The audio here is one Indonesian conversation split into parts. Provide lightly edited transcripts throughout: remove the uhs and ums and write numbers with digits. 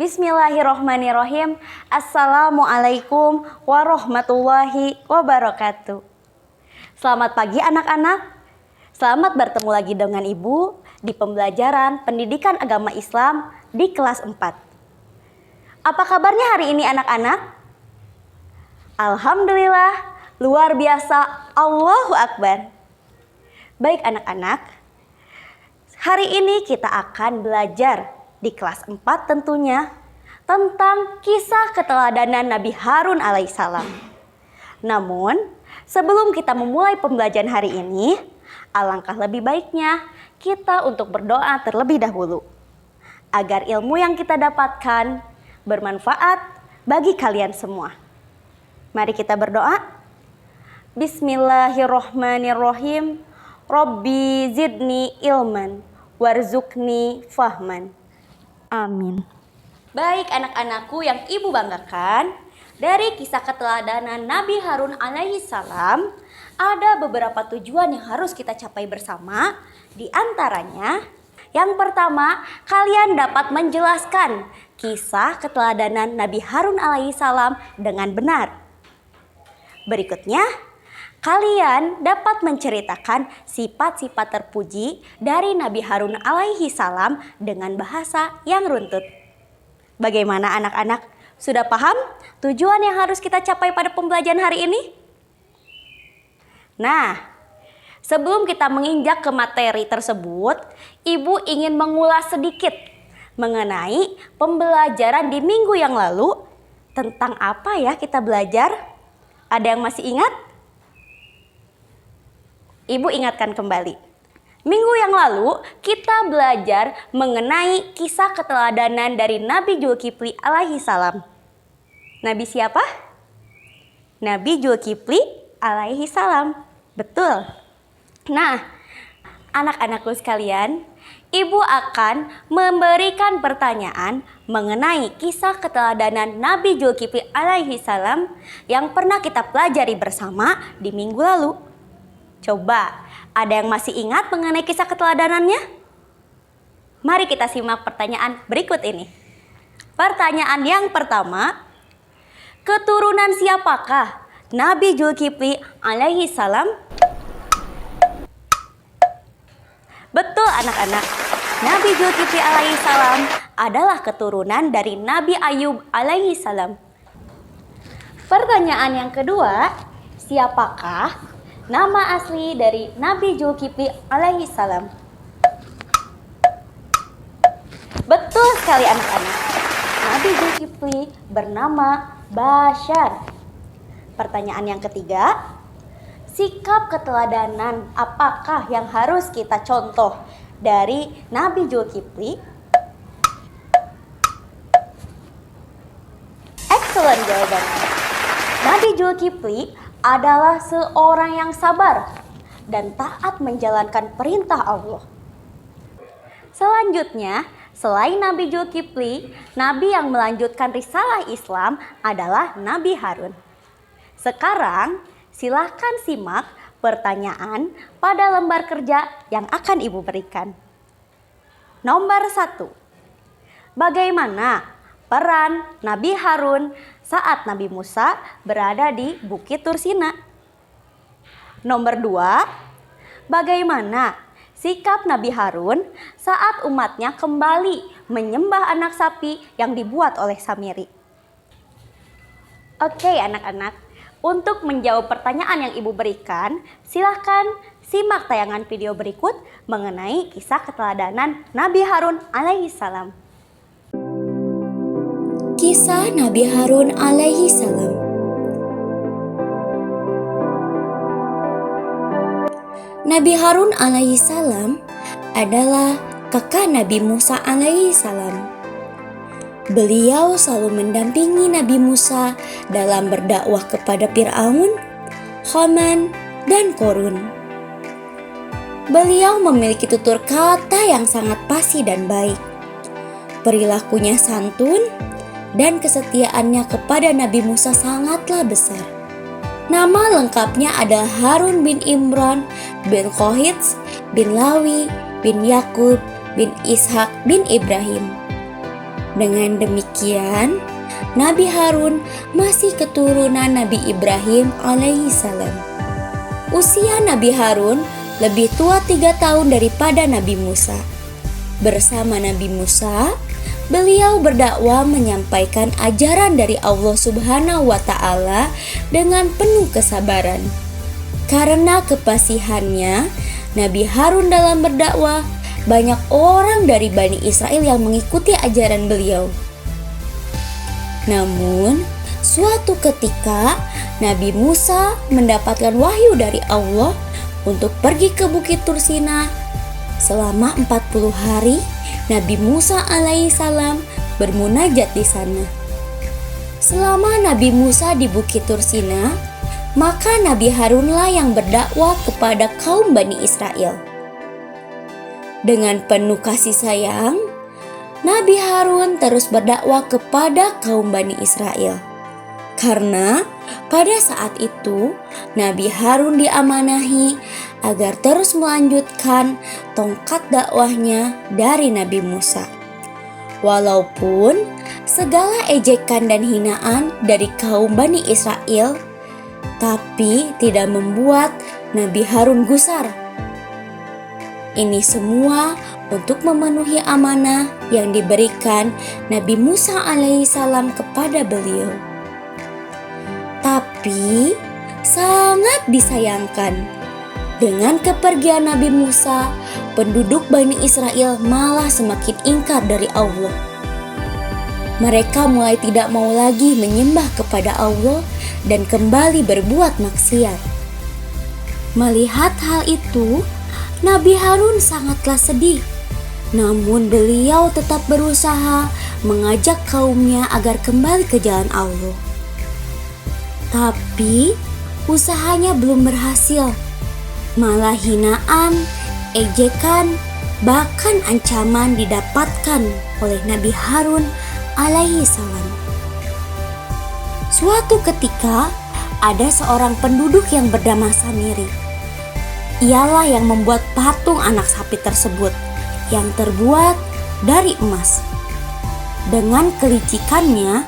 Bismillahirrohmanirrohim. Assalamualaikum warahmatullahi wabarakatuh. Selamat pagi anak-anak. Selamat bertemu lagi dengan Ibu di pembelajaran pendidikan agama Islam di kelas 4. Apa kabarnya hari ini anak-anak? Alhamdulillah, luar biasa, Allahu Akbar. Baik anak-anak, hari ini kita akan belajar di kelas 4 tentunya tentang kisah keteladanan Nabi Harun alaihissalam. Namun, sebelum kita memulai pembelajaran hari ini, alangkah lebih baiknya kita untuk berdoa terlebih dahulu agar ilmu yang kita dapatkan bermanfaat bagi kalian semua. Mari kita berdoa. Bismillahirrohmanirrohim. Rabbi zidni ilman warzuqni fahman. Amin. Baik anak-anakku yang Ibu banggakan, dari kisah keteladanan Nabi Harun alaihissalam ada beberapa tujuan yang harus kita capai bersama. Di antaranya, yang pertama, kalian dapat menjelaskan kisah keteladanan Nabi Harun alaihissalam dengan benar. Berikutnya, kalian dapat menceritakan sifat-sifat terpuji dari Nabi Harun alaihissalam dengan bahasa yang runtut. Bagaimana anak-anak? Sudah paham tujuan yang harus kita capai pada pembelajaran hari ini? Nah, sebelum kita menginjak ke materi tersebut, Ibu ingin mengulas sedikit mengenai pembelajaran di minggu yang lalu. Tentang apa ya kita belajar? Ada yang masih ingat? Ibu ingatkan kembali. Minggu yang lalu kita belajar mengenai kisah keteladanan dari Nabi Zulkifli alaihissalam. Nabi siapa? Nabi Zulkifli alaihissalam. Betul. Nah, anak-anakku sekalian, Ibu akan memberikan pertanyaan mengenai kisah keteladanan Nabi Zulkifli alaihissalam yang pernah kita pelajari bersama di minggu lalu. Coba, ada yang masih ingat mengenai kisah keteladanannya? Mari kita simak pertanyaan berikut ini. Pertanyaan yang pertama, keturunan siapakah Nabi Zulkifli alaihissalam? Betul anak-anak, Nabi Zulkifli alaihissalam adalah keturunan dari Nabi Ayub alaihissalam. Pertanyaan yang kedua, siapakah nama asli dari Nabi Zulkifli alaihissalam? Betul sekali anak-anak. Nabi Zulkifli bernama Bashar. Pertanyaan yang ketiga, sikap keteladanan apakah yang harus kita contoh dari Nabi Zulkifli? Excellent jawabannya. Nabi Zulkifli adalah seorang yang sabar dan taat menjalankan perintah Allah. Selanjutnya, selain Nabi Zulkifli, Nabi yang melanjutkan risalah Islam adalah Nabi Harun. Sekarang, silahkan simak pertanyaan pada lembar kerja yang akan Ibu berikan. Nomor 1. Bagaimana peran Nabi Harun saat Nabi Musa berada di Bukit Tursina? Nomor 2, bagaimana sikap Nabi Harun saat umatnya kembali menyembah anak sapi yang dibuat oleh Samiri? Oke anak-anak, untuk menjawab pertanyaan yang Ibu berikan, silahkan simak tayangan video berikut mengenai kisah keteladanan Nabi Harun alaihissalam. Kisah Nabi Harun alaihissalam. Nabi Harun alaihissalam adalah kakak Nabi Musa alaihissalam. Beliau selalu mendampingi Nabi Musa dalam berdakwah kepada Fir'aun, Haman, dan Korun. Beliau memiliki tutur kata yang sangat fasih dan baik. Perilakunya santun dan kesetiaannya kepada Nabi Musa sangatlah besar. Nama lengkapnya adalah Harun bin Imran bin Kohits bin Lawi bin Yakub bin Ishak bin Ibrahim. Dengan demikian, Nabi Harun masih keturunan Nabi Ibrahim alaihissalam. Usia Nabi Harun lebih tua 3 tahun daripada Nabi Musa. Bersama Nabi Musa, beliau berdakwah menyampaikan ajaran dari Allah Subhanahu wa Ta'ala dengan penuh kesabaran. Karena kefasihannya Nabi Harun dalam berdakwah, banyak orang dari Bani Israel yang mengikuti ajaran beliau. Namun, suatu ketika Nabi Musa mendapatkan wahyu dari Allah untuk pergi ke Bukit Tursina. Selama 40 hari, Nabi Musa alaihissalam bermunajat di sana. Selama Nabi Musa di Bukit Tursina, maka Nabi Harunlah yang berdakwah kepada kaum Bani Israel. Dengan penuh kasih sayang, Nabi Harun terus berdakwah kepada kaum Bani Israel. Karena pada saat itu Nabi Harun diamanahi agar terus melanjutkan tongkat dakwahnya dari Nabi Musa. Walaupun segala ejekan dan hinaan dari kaum Bani Israel, tapi tidak membuat Nabi Harun gusar. Ini semua untuk memenuhi amanah yang diberikan Nabi Musa alaihissalam kepada beliau. Tapi sangat disayangkan, dengan kepergian Nabi Musa, penduduk Bani Israel malah semakin ingkar dari Allah. Mereka mulai tidak mau lagi menyembah kepada Allah dan kembali berbuat maksiat. Melihat hal itu, Nabi Harun sangatlah sedih. Namun beliau tetap berusaha mengajak kaumnya agar kembali ke jalan Allah. Tapi usahanya belum berhasil. Malah hinaan, ejekan, bahkan ancaman didapatkan oleh Nabi Harun alaihissalam. Suatu ketika ada seorang penduduk yang bernama Samiri. Ialah yang membuat patung anak sapi tersebut yang terbuat dari emas. Dengan kelicikannya,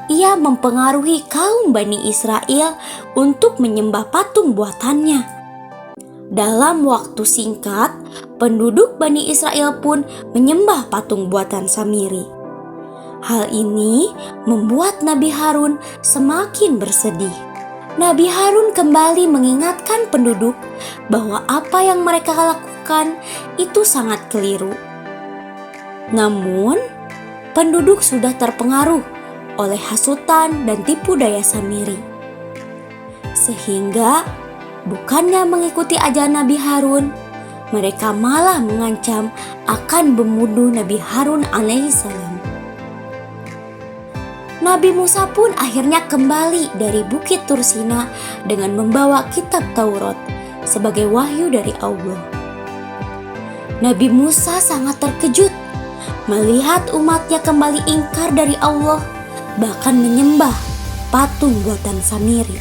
ia mempengaruhi kaum Bani Israel untuk menyembah patung buatannya. Dalam waktu singkat, penduduk Bani Israel pun menyembah patung buatan Samiri. Hal ini membuat Nabi Harun semakin bersedih. Nabi Harun kembali mengingatkan penduduk bahwa apa yang mereka lakukan itu sangat keliru. Namun, penduduk sudah terpengaruh oleh hasutan dan tipu daya Samiri. Sehingga bukannya mengikuti ajaran Nabi Harun, mereka malah mengancam akan membunuh Nabi Harun alaihissalam. Nabi Musa pun akhirnya kembali dari Bukit Tursina dengan membawa kitab Taurat sebagai wahyu dari Allah. Nabi Musa sangat terkejut melihat umatnya kembali ingkar dari Allah, bahkan menyembah patung buatan Samiri.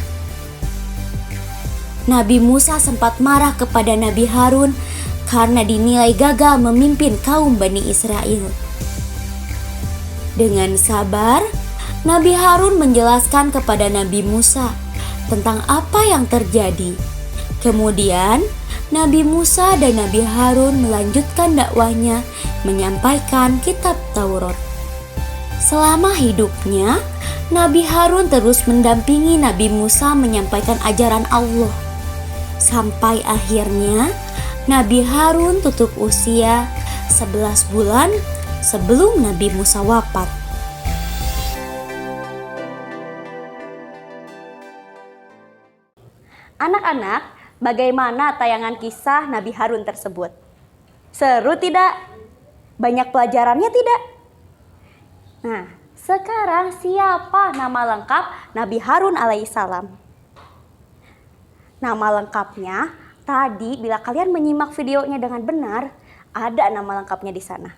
Nabi Musa sempat marah kepada Nabi Harun karena dinilai gagal memimpin kaum Bani Israel. Dengan sabar, Nabi Harun menjelaskan kepada Nabi Musa tentang apa yang terjadi. Kemudian, Nabi Musa dan Nabi Harun melanjutkan dakwahnya menyampaikan kitab Taurat. Selama hidupnya, Nabi Harun terus mendampingi Nabi Musa menyampaikan ajaran Allah. Sampai akhirnya, Nabi Harun tutup usia 11 bulan sebelum Nabi Musa wafat. Anak-anak, bagaimana tayangan kisah Nabi Harun tersebut? Seru tidak? Banyak pelajarannya tidak? Nah, sekarang siapa nama lengkap Nabi Harun alaihissalam? Nama lengkapnya, tadi bila kalian menyimak videonya dengan benar, ada nama lengkapnya di sana.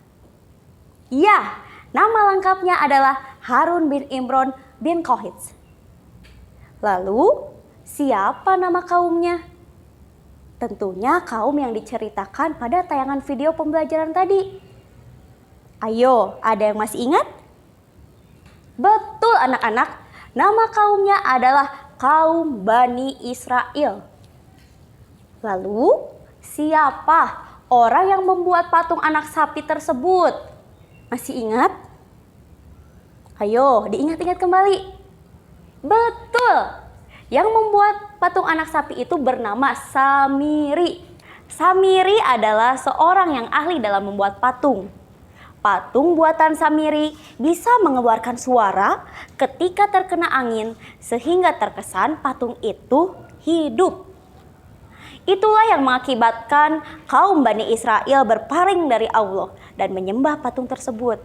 Ya, nama lengkapnya adalah Harun bin Imron bin Kohitz. Lalu, siapa nama kaumnya? Tentunya kaum yang diceritakan pada tayangan video pembelajaran tadi. Ayo, ada yang masih ingat? Betul anak-anak, nama kaumnya adalah kaum Bani Israel. Lalu, siapa orang yang membuat patung anak sapi tersebut? Masih ingat? Ayo, diingat-ingat kembali. Betul, yang membuat patung anak sapi itu bernama Samiri. Samiri adalah seorang yang ahli dalam membuat patung. Patung buatan Samiri bisa mengeluarkan suara ketika terkena angin sehingga terkesan patung itu hidup. Itulah yang mengakibatkan kaum Bani Israel berpaling dari Allah dan menyembah patung tersebut.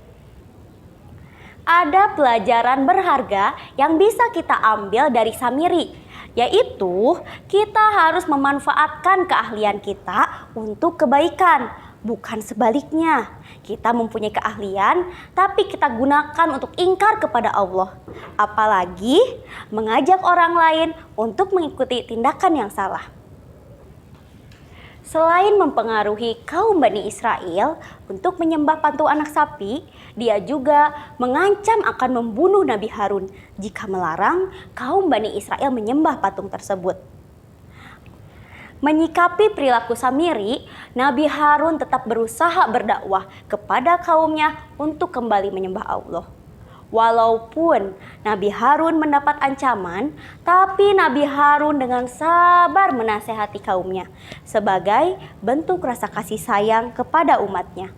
Ada pelajaran berharga yang bisa kita ambil dari Samiri, yaitu kita harus memanfaatkan keahlian kita untuk kebaikan, bukan sebaliknya. Kita mempunyai keahlian, tapi kita gunakan untuk ingkar kepada Allah. Apalagi mengajak orang lain untuk mengikuti tindakan yang salah. Selain mempengaruhi kaum Bani Israel untuk menyembah patung anak sapi, dia juga mengancam akan membunuh Nabi Harun jika melarang kaum Bani Israel menyembah patung tersebut. Menyikapi perilaku Samiri, Nabi Harun tetap berusaha berdakwah kepada kaumnya untuk kembali menyembah Allah. Walaupun Nabi Harun mendapat ancaman, tapi Nabi Harun dengan sabar menasehati kaumnya sebagai bentuk rasa kasih sayang kepada umatnya.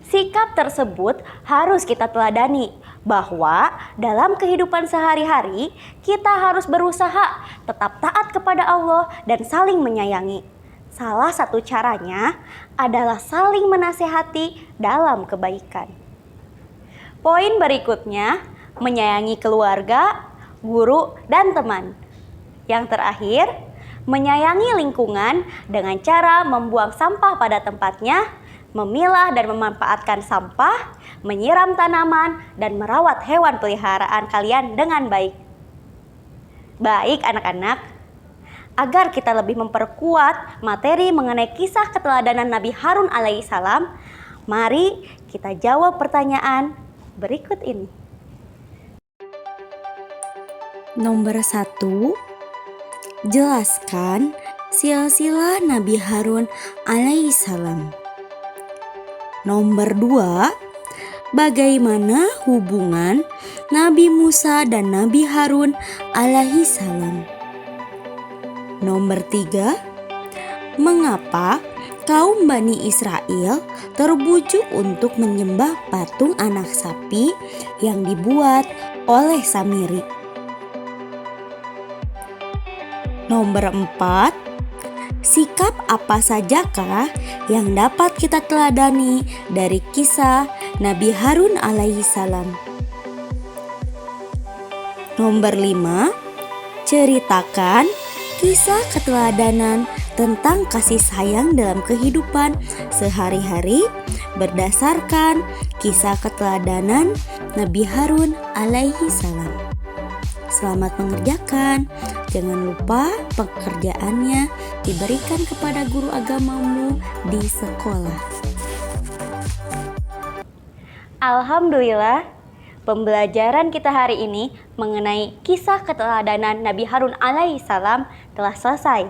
Sikap tersebut harus kita teladani, bahwa dalam kehidupan sehari-hari kita harus berusaha tetap taat kepada Allah dan saling menyayangi. Salah satu caranya adalah saling menasehati dalam kebaikan. Poin berikutnya, menyayangi keluarga, guru, dan teman. Yang terakhir, menyayangi lingkungan dengan cara membuang sampah pada tempatnya, memilah dan memanfaatkan sampah, menyiram tanaman, dan merawat hewan peliharaan kalian dengan baik. Baik anak-anak, agar kita lebih memperkuat materi mengenai kisah keteladanan Nabi Harun alaihissalam, mari kita jawab pertanyaan berikut ini. Nomor 1, jelaskan silsilah Nabi Harun alaihissalam. Nomor 2, bagaimana hubungan Nabi Musa dan Nabi Harun alaihissalam. Nomor 3, mengapa kaum Bani Israel terbujuk untuk menyembah patung anak sapi yang dibuat oleh Samiri. Nomor 4, sikap apa sajakah yang dapat kita teladani dari kisah Nabi Harun alaihissalam. Nomor 5, ceritakan kisah keteladanan tentang kasih sayang dalam kehidupan sehari-hari berdasarkan kisah keteladanan Nabi Harun alaihissalam. Selamat mengerjakan. Jangan lupa pekerjaannya diberikan kepada guru agamamu di sekolah. Alhamdulillah, pembelajaran kita hari ini mengenai kisah keteladanan Nabi Harun alaihissalam telah selesai.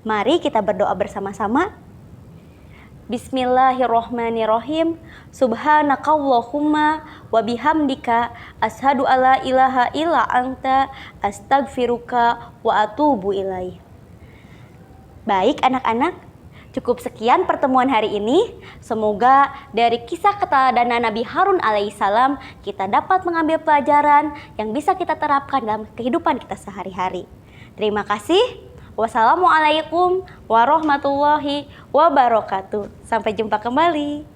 Mari kita berdoa bersama-sama. Bismillahirrohmanirrohim. Subhanakallahumma wa bihamdika ashadu alla ilaha illa anta astagfiruka wa atubu ilaih. Baik anak-anak, cukup sekian pertemuan hari ini. Semoga dari kisah keteladanan Nabi Harun alaihissalam kita dapat mengambil pelajaran yang bisa kita terapkan dalam kehidupan kita sehari-hari. Terima kasih. Wassalamualaikum warahmatullahi wabarakatuh. Sampai jumpa kembali.